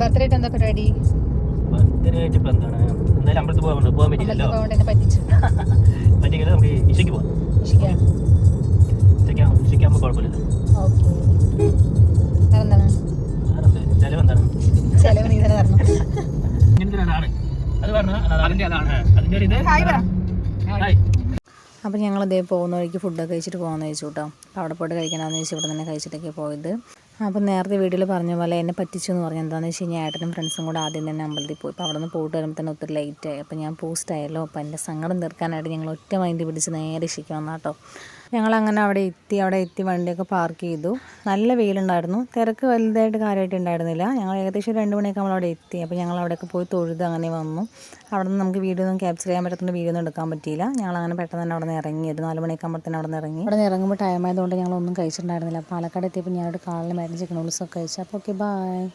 Birthday ആയിട്ട് എന്താ പരിപാടി? ബർത്ത്ഡേ ആയിട്ട് ഇപ്പം എന്താണ്, എന്തായാലും അമ്പലത്തിൽ പോകാൻ പറ്റില്ലല്ലോ. പറ്റിയെങ്കിൽ നമുക്ക് ഇഷയ്ക്ക് പോകാം. ഇഷയ്ക്കാകുമ്പോൾ കുഴപ്പമില്ലല്ലോ. ചെലവ് എന്താണ്? ചെലവ് നീ തന്നെ തരണം. അതാണ് അത് പറഞ്ഞ അതിൻ്റെ അതിൻ്റെ ഒരു ഇത്. അപ്പോൾ ഞങ്ങളിതേ പോകുന്ന വഴിക്ക് ഫുഡൊക്കെ കഴിച്ചിട്ട് പോകാമെന്ന് ചോദിച്ചു കേട്ടോ. അപ്പോൾ അവിടെ പോയിട്ട് കഴിക്കണമെന്ന് ചോദിച്ചു ഇവിടെ തന്നെ കഴിച്ചിട്ടൊക്കെ പോയത്. അപ്പോൾ നേരത്തെ വീഡിയോയിൽ പറഞ്ഞ പോലെ എന്നെ പറ്റിച്ചു എന്ന് പറഞ്ഞാൽ എന്താണെന്ന് വെച്ച് കഴിഞ്ഞാൽ ഏട്ടനും ഫ്രണ്ട്സും കൂടെ ആദ്യം തന്നെ അമ്പലത്തിൽ പോയി. അപ്പോൾ അവിടെ നിന്ന് പോയിട്ട് വരുമ്പോൾ തന്നെ ഒത്തിരി ലേറ്റായി. അപ്പോൾ ഞാൻ പോസ്റ്റായല്ലോ. അപ്പോൾ എൻ്റെ സങ്കടം തീർക്കാനായിട്ട് ഞങ്ങൾ ഒറ്റ മൈൻഡ് പിടിച്ച് നേരെ ഇഷിക്ക് വന്നാൽ കേട്ടോ. ഞങ്ങളങ്ങനെ അവിടെ എത്തി വണ്ടിയൊക്കെ പാർക്ക് ചെയ്തു. നല്ല വെയിലുണ്ടായിരുന്നു. തിരക്ക് വലുതായിട്ട് കാര്യമായിട്ട് ഉണ്ടായിരുന്നില്ല. ഞങ്ങൾ ഏകദേശം 2 മണിയൊക്കെ നമ്മൾ അവിടെ എത്തി. അപ്പോൾ ഞങ്ങൾ അവിടെയൊക്കെ പോയി തൊഴുത് അങ്ങനെ വന്നു. അവിടെ നിന്ന് നമുക്ക് വീഡിയോ ഒന്നും ക്യാപ്ചർ ചെയ്യാൻ പറ്റുന്ന വീഡിയോ ഒന്നും എടുക്കാൻ പറ്റിയില്ല. ഞങ്ങളങ്ങനെ പെട്ടെന്ന് തന്നെ അവിടെ നിന്ന് ഇറങ്ങി. ഒരു 4 മണിയൊക്കെ ആകുമ്പോൾ തന്നെ അവിടെ നിന്ന് ഇറങ്ങി. അവിടെ നിന്ന് ഇറങ്ങുമ്പോൾ ടൈം ആയതുകൊണ്ട് ഞങ്ങളൊന്നും കഴിച്ചിട്ടുണ്ടായിരുന്നില്ല. പാലക്കാട് എത്തിയപ്പോൾ ഞാനൊരു കാളിന് മരുന്ന് ചിക്കൻ നൂഡിൽസൊക്കെ കഴിച്ചു. അപ്പോൾ ഓക്കെ ബൈ.